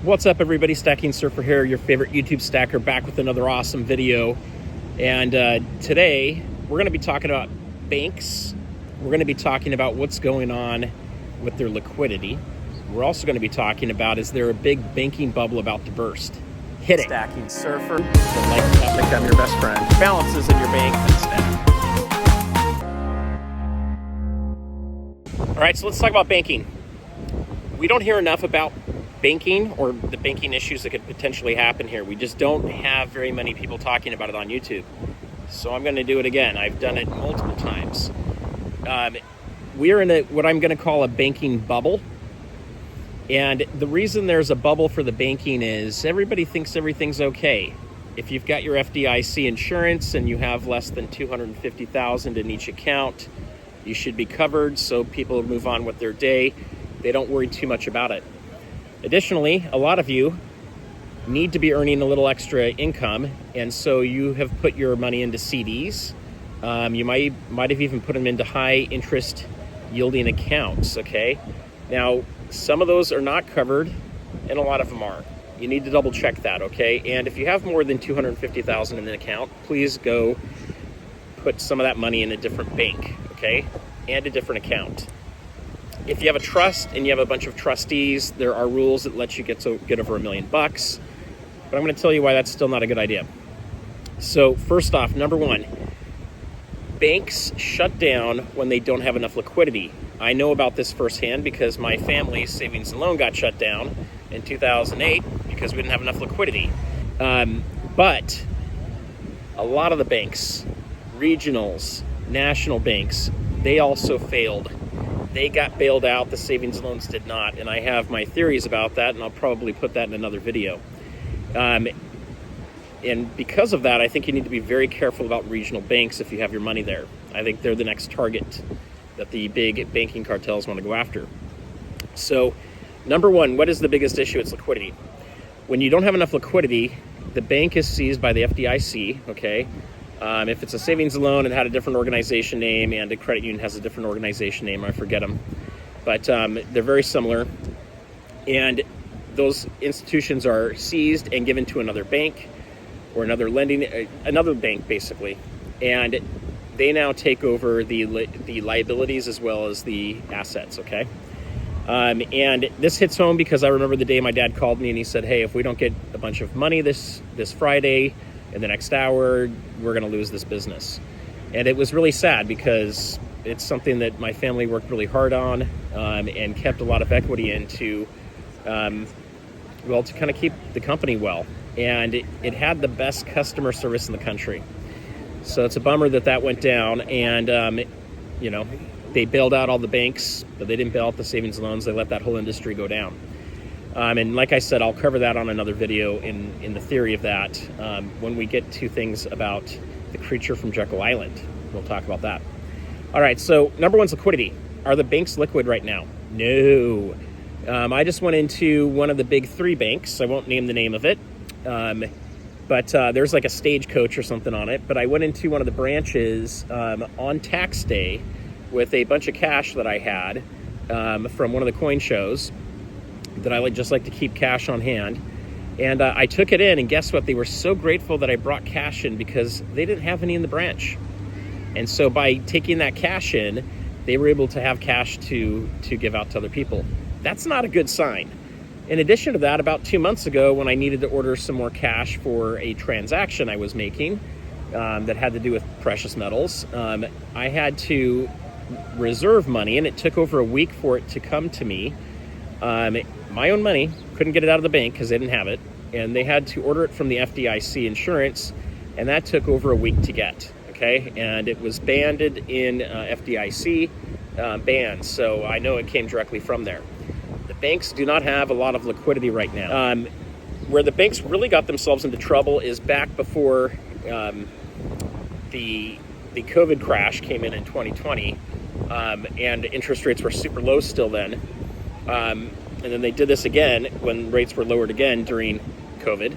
What's up, everybody? Stacking Surfer here, your favorite YouTube stacker, back with another awesome video. And today we're going to be talking about banks. We're going to be talking about what's going on with their liquidity. We're also going to be talking about, is there a big banking bubble about to burst? Hit it. Stacking Surfer. Like I'm your best friend. Balances in your bank instead. All right, so let's talk about banking. We don't hear enough about banking or the banking issues that could potentially happen here. We just don't have very many people talking about it on YouTube. So I'm going to do it again. I've done it multiple times. We're in what I'm going to call a banking bubble. And the reason there's a bubble for the banking is everybody thinks everything's okay. If you've got your FDIC insurance and you have less than $250,000 in each account, you should be covered, so people move on with their day. They don't worry too much about it. Additionally, a lot of you need to be earning a little extra income, and so you have put your money into CDs. You might have even put them into high interest yielding accounts, okay? Now, some of those are not covered, and a lot of them are. You need to double check that, okay? And if you have more than $250,000 in an account, please go put some of that money in a different bank, okay? And a different account. If you have a trust and you have a bunch of trustees, there are rules that let you get over $1 million. But I'm going to tell you why that's still not a good idea. So first off, number one, banks shut down when they don't have enough liquidity. I know about this firsthand because my family's savings and loan got shut down in 2008 because we didn't have enough liquidity. But a lot of the banks, regionals, national banks, they also failed. They got bailed out, the savings loans did not, and I have my theories about that, and I'll probably put that in another video. And because of that, I think you need to be very careful about regional banks if you have your money there. I think they're the next target that the big banking cartels want to go after. So, number one, what is the biggest issue? It's liquidity. When you don't have enough liquidity, the bank is seized by the FDIC, okay? If it's a savings loan, it had a different organization name, and a credit union has a different organization name. I forget them. But they're very similar. And those institutions are seized and given to another bank or another bank, basically. And they now take over the liabilities as well as the assets, okay? And this hits home because I remember the day my dad called me and he said, hey, if we don't get a bunch of money this Friday, in the next hour, we're going to lose this business. And it was really sad because it's something that my family worked really hard on and kept a lot of equity into, to kind of keep the company well. And it had the best customer service in the country. So it's a bummer that went down. And, they bailed out all the banks, but they didn't bail out the savings loans. They let that whole industry go down. And like I said, I'll cover that on another video in the theory of that. When we get to things about the creature from Jekyll Island, we'll talk about that. All right, so number one's liquidity. Are the banks liquid right now? No. I just went into one of the big three banks. I won't name the name of it. But there's like a Stagecoach or something on it. But I went into one of the branches on tax day with a bunch of cash that I had from one of the coin shows that I just like to keep cash on hand. And I took it in, and guess what? They were so grateful that I brought cash in because they didn't have any in the branch. And so by taking that cash in, they were able to have cash to give out to other people. That's not a good sign. In addition to that, about 2 months ago, when I needed to order some more cash for a transaction I was making that had to do with precious metals, I had to reserve money, and it took over a week for it to come to me. My own money, couldn't get it out of the bank because they didn't have it, and they had to order it from the FDIC insurance, and that took over a week to get, okay? And it was banded in FDIC bans, so I know it came directly from there. The banks do not have a lot of liquidity right now. Where the banks really got themselves into trouble is back before the COVID crash came in 2020, and interest rates were super low still then. And then they did this again when rates were lowered again during COVID.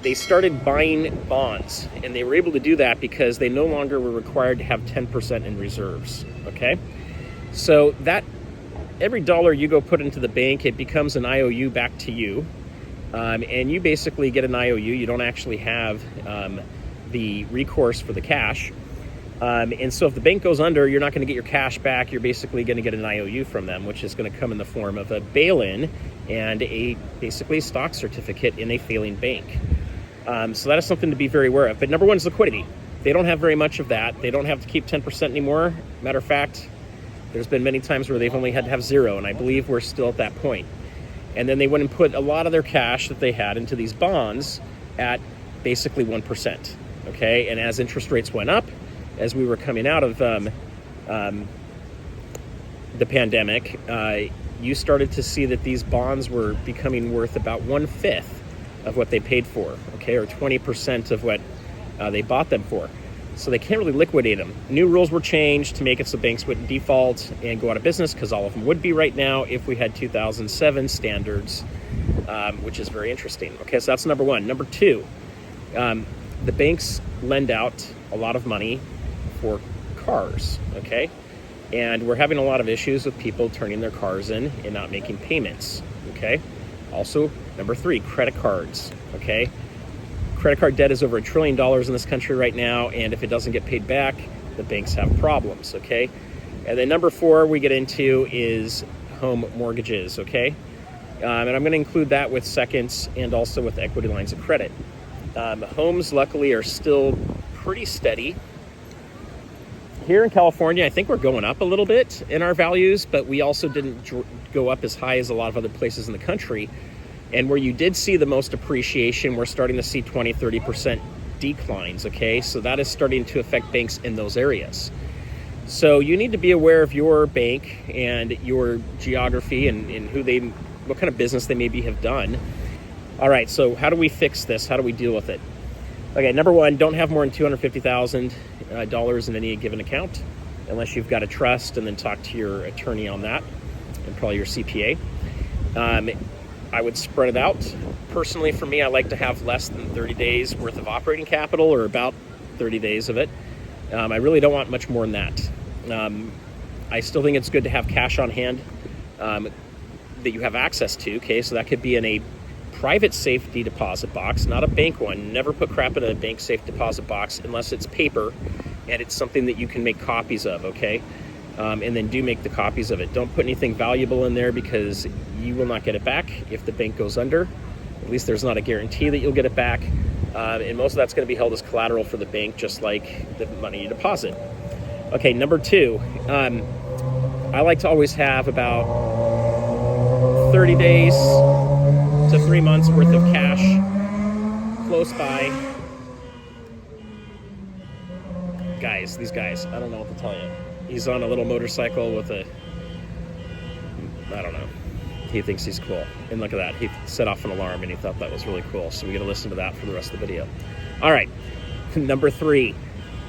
They started buying bonds, and they were able to do that because they no longer were required to have 10% in reserves, okay? So that every dollar you go put into the bank, it becomes an IOU back to you. And you basically get an IOU. You don't actually have the recourse for the cash. And so if the bank goes under, you're not going to get your cash back. You're basically going to get an IOU from them, which is going to come in the form of a bail-in and basically a stock certificate in a failing bank. So that is something to be very aware of. But number one is liquidity. They don't have very much of that. They don't have to keep 10% anymore. Matter of fact, there's been many times where they've only had to have 0, and I believe we're still at that point. And then they went and put a lot of their cash that they had into these bonds at basically 1%, okay? And as interest rates went up, as we were coming out of the pandemic, you started to see that these bonds were becoming worth about 1/5 of what they paid for, okay, or 20% of what they bought them for. So they can't really liquidate them. New rules were changed to make it so banks wouldn't default and go out of business, because all of them would be right now if we had 2007 standards, which is very interesting. Okay, so that's number one. Number two, the banks lend out a lot of money for cars, okay? And we're having a lot of issues with people turning their cars in and not making payments, okay? Also, number three, credit cards, okay? Credit card debt is over $1 trillion in this country right now, and if it doesn't get paid back, the banks have problems, okay? And then number four we get into is home mortgages, okay? And I'm going to include that with seconds and also with equity lines of credit. Homes, luckily, are still pretty steady. Here in California, I think we're going up a little bit in our values, but we also didn't go up as high as a lot of other places in the country. And where you did see the most appreciation, we're starting to see 20-30% declines, okay? So that is starting to affect banks in those areas. So you need to be aware of your bank and your geography and what kind of business they maybe have done. All right, so how do we fix this? How do we deal with it? Okay, number one, don't have more than $250,000 in any given account unless you've got a trust, and then talk to your attorney on that and probably your CPA. I would spread it out. Personally, for me, I like to have less than 30 days worth of operating capital, or about 30 days of it. I really don't want much more than that. I still think it's good to have cash on hand that you have access to, okay? So that could be in a private safety deposit box, not a bank one. Never put crap in a bank safe deposit box unless it's paper and it's something that you can make copies of, okay? And then do make the copies of it. Don't put anything valuable in there, because you will not get it back if the bank goes under. At least there's not a guarantee that you'll get it back. And most of that's going to be held as collateral for the bank, just like the money you deposit. Okay, number two, I like to always have about 30 days to 3 months worth of cash close by. These guys, I don't know what to tell you. He's on a little motorcycle with I don't know. He thinks he's cool. And look at that. He set off an alarm and he thought that was really cool. So we got to listen to that for the rest of the video. All right. Number three,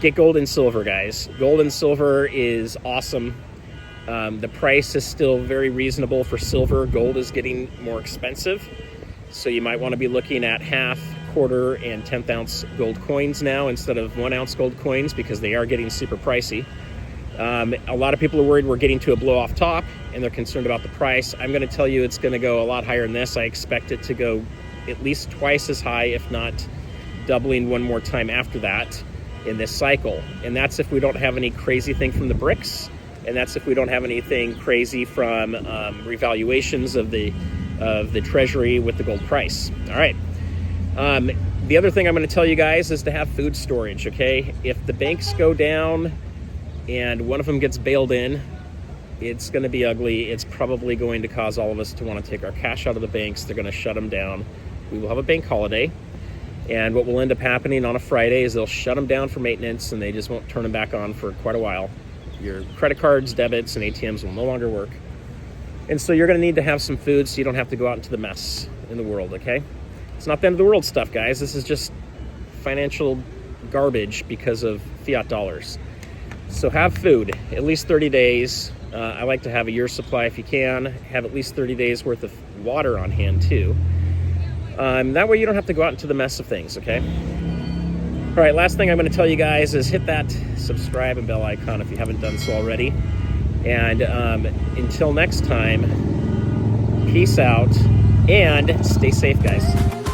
get gold and silver, guys. Gold and silver is awesome. The price is still very reasonable for silver. Gold is getting more expensive. So you might want to be looking at half, quarter, and 10th ounce gold coins now instead of 1 ounce gold coins, because they are getting super pricey. A lot of people are worried we're getting to a blow off top, and they're concerned about the price. I'm going to tell you it's going to go a lot higher than this. I expect it to go at least twice as high, if not doubling one more time after that in this cycle. And that's if we don't have any crazy thing from the BRICS, and that's if we don't have anything crazy from revaluations of the treasury with the gold price. All right. The other thing I'm going to tell you guys is to have food storage, okay? If the banks go down and one of them gets bailed in, it's going to be ugly. It's probably going to cause all of us to want to take our cash out of the banks. They're going to shut them down. We will have a bank holiday. And what will end up happening on a Friday is they'll shut them down for maintenance, and they just won't turn them back on for quite a while. Your credit cards, debits, and ATMs will no longer work. And so you're going to need to have some food so you don't have to go out into the mess in the world, okay? It's not the end of the world stuff, guys. This is just financial garbage because of fiat dollars. So have food, at least 30 days. I like to have a year's supply if you can. Have at least 30 days worth of water on hand too. That way you don't have to go out into the mess of things, okay? All right, last thing I'm going to tell you guys is hit that subscribe and bell icon if you haven't done so already. And until next time, peace out and stay safe, guys.